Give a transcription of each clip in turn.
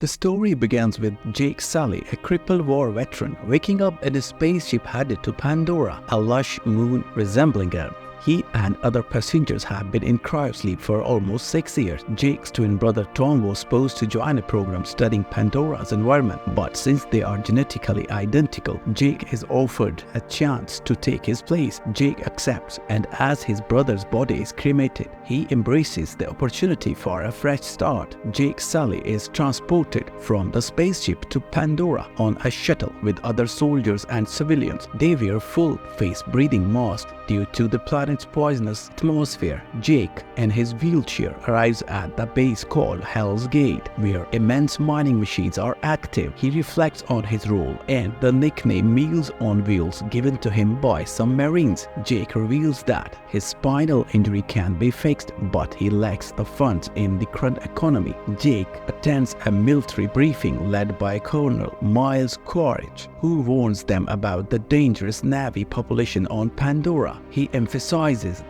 The story begins with Jake Sully, a crippled war veteran, waking up in a spaceship headed to Pandora, a lush moon resembling Earth. He and other passengers have been in cryosleep for almost 6 years. Jake's twin brother Tom was supposed to join a program studying Pandora's environment, but since they are genetically identical, Jake is offered a chance to take his place. Jake accepts, and as his brother's body is cremated, he embraces the opportunity for a fresh start. Jake Sully is transported from the spaceship to Pandora on a shuttle with other soldiers and civilians. They wear full-face breathing masks due to the planet's poisonous atmosphere. Jake, in his wheelchair, arrives at the base called Hell's Gate, where immense mining machines are active. He reflects on his role and the nickname Meals on Wheels given to him by some Marines. Jake reveals that his spinal injury can be fixed, but he lacks the funds in the current economy. Jake attends a military briefing led by Colonel Miles Quaritch, who warns them about the dangerous Na'vi population on Pandora. He emphasizes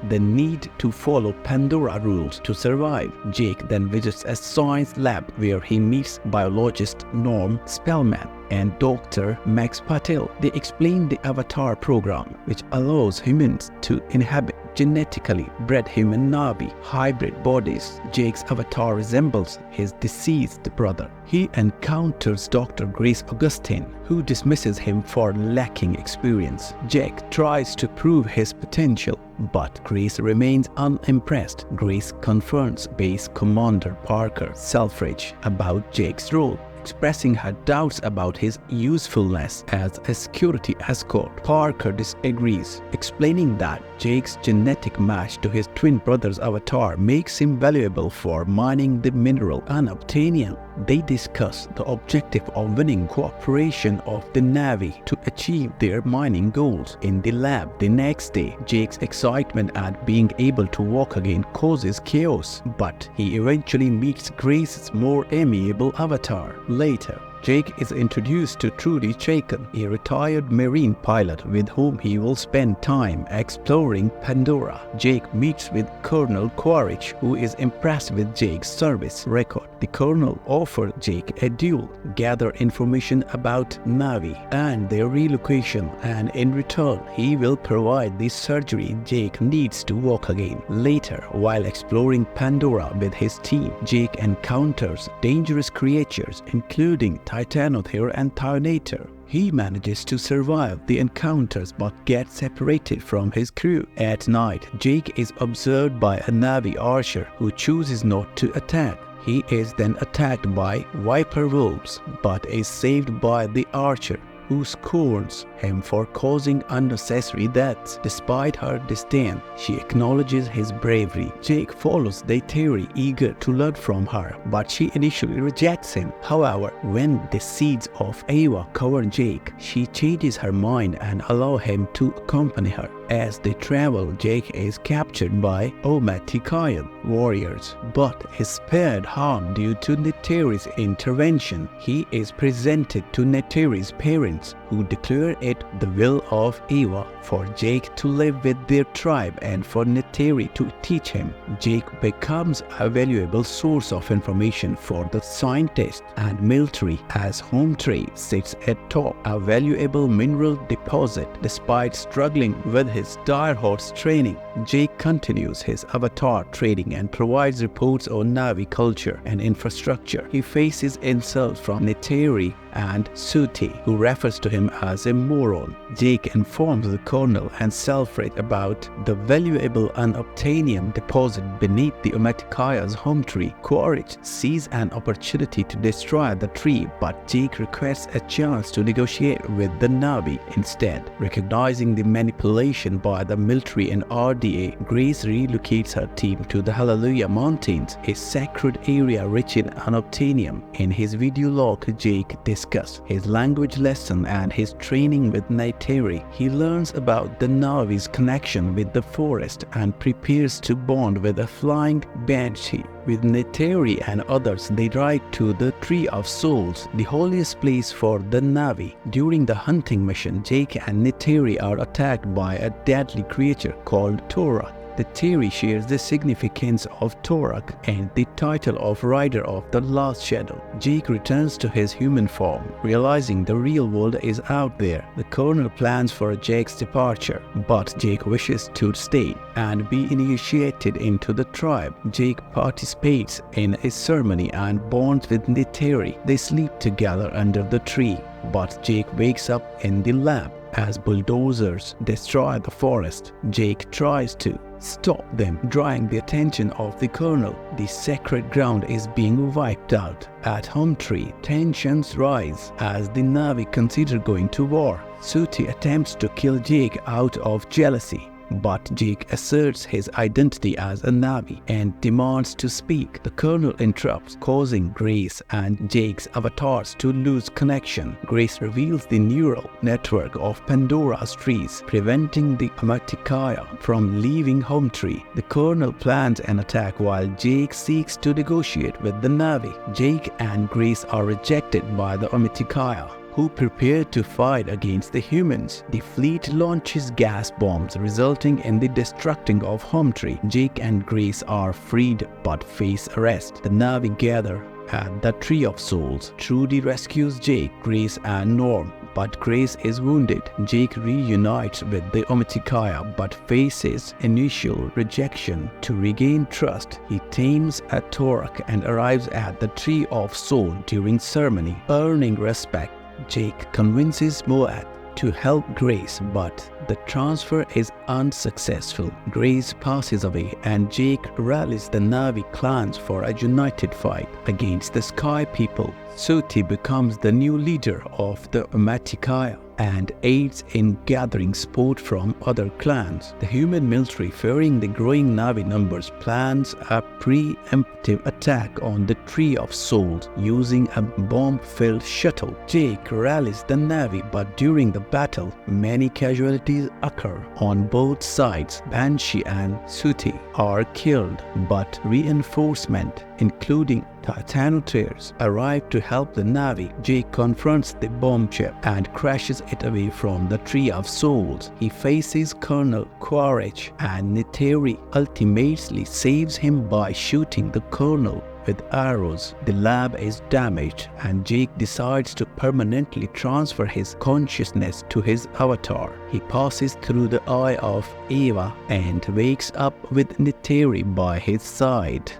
the need to follow Pandora rules to survive. Jake then visits a science lab where he meets biologist Norm Spellman and Dr. Max Patel. They explain the Avatar program, which allows humans to inhabit genetically bred human Na'vi hybrid bodies. Jake's avatar resembles his deceased brother. He encounters Dr. Grace Augustine, who dismisses him for lacking experience. Jake tries to prove his potential, but Grace remains unimpressed. Grace confronts Base Commander Parker Selfridge about Jake's role, expressing her doubts about his usefulness as a security escort. Parker disagrees, explaining that Jake's genetic match to his twin brother's avatar makes him valuable for mining the mineral unobtainium. They discuss the objective of winning cooperation of the Na'vi to achieve their mining goals. In the lab the next day, Jake's excitement at being able to walk again causes chaos, but he eventually meets Grace's more amiable avatar. Later, Jake is introduced to Trudy Chaikin, a retired Marine pilot with whom he will spend time exploring Pandora. Jake meets with Colonel Quaritch, who is impressed with Jake's service record. The Colonel offers Jake a duel, gather information about Na'vi and their relocation, and in return, he will provide the surgery Jake needs to walk again. Later, while exploring Pandora with his team, Jake encounters dangerous creatures, including Titanothere and Thionator. He manages to survive the encounters but gets separated from his crew. At night, Jake is observed by a Na'vi archer who chooses not to attack. He is then attacked by Viper Wolves, but is saved by the archer, who scorns him for causing unnecessary deaths. Despite her disdain, she acknowledges his bravery. Jake follows Neytiri, eager to learn from her, but she initially rejects him. However, when the seeds of Ava cover Jake, she changes her mind and allows him to accompany her. As they travel, Jake is captured by Omatikayan warriors, but is spared harm due to Neytiri's intervention. He is presented to Neytiri's parents, who declare it the will of Eva for Jake to live with their tribe and for Neytiri to teach him. Jake becomes a valuable source of information for the scientists and military, as Home Tree sits atop a valuable mineral deposit. Despite struggling with his dire horse training, Jake continues his avatar trading and provides reports on Na'vi culture and infrastructure. He faces insults from Neytiri and Suti, who refers to him as a moron. Jake informs the Colonel and Selfridge about the valuable unobtainium deposit beneath the Omatikaya's home tree. Quaritch sees an opportunity to destroy the tree, but Jake requests a chance to negotiate with the Na'vi instead. Recognizing the manipulation by the military and RDA, Grace relocates her team to the Hallelujah Mountains, a sacred area rich in unobtainium. In his video log, Jake discusses his language lesson and his training with Neytiri. He learns about the Na'vi's connection with the forest and prepares to bond with a flying banshee. With Neytiri and others, they ride to the Tree of Souls, the holiest place for the Na'vi. During the hunting mission, Jake and Neytiri are attacked by a deadly creature called Torah. Neytiri shares the significance of Torak and the title of Rider of the Last Shadow. Jake returns to his human form, realizing the real world is out there. The Colonel plans for Jake's departure, but Jake wishes to stay and be initiated into the tribe. Jake participates in a ceremony and bonds with Neytiri. They sleep together under the tree, but Jake wakes up in the lab. As bulldozers destroy the forest, Jake tries to stop them, drawing the attention of the Colonel. The sacred ground is being wiped out. At Hometree, tensions rise as the Na'vi consider going to war. Sooty attempts to kill Jake out of jealousy, but Jake asserts his identity as a Na'vi and demands to speak. The Colonel interrupts, causing Grace and Jake's avatars to lose connection. Grace reveals the neural network of Pandora's trees, preventing the Amaticaya from leaving Hometree. The Colonel plans an attack while Jake seeks to negotiate with the Na'vi. Jake and Grace are rejected by the Amaticaya, who prepare to fight against the humans. The fleet launches gas bombs, resulting in the destructing of Hometree. Jake and Grace are freed but face arrest. The Na'vi gather at the Tree of Souls. Trudy rescues Jake, Grace, and Norm, but Grace is wounded. Jake reunites with the Amaticaya but faces initial rejection. To regain trust, he tames a Torak and arrives at the Tree of Soul during ceremony. Earning respect, Jake convinces Moat to help Grace, but the transfer is unsuccessful. Grace passes away and Jake rallies the Na'vi clans for a united fight against the Sky People. Sooty becomes the new leader of the Amaticaya and aids in gathering support from other clans. The human military, fearing the growing Na'vi numbers, plans a preemptive attack on the Tree of Souls using a bomb-filled shuttle. Jake rallies the Na'vi, but during the battle, many casualties occur on both sides. Banshee and Sooty are killed, but reinforcement, including Titanotheres, arrive to help the Na'vi. Jake confronts the bomb ship and crashes it away from the Tree of Souls. He faces Colonel Quaritch and Neytiri ultimately saves him by shooting the Colonel with arrows. The lab is damaged and Jake decides to permanently transfer his consciousness to his avatar. He passes through the eye of Eva and wakes up with Neytiri by his side.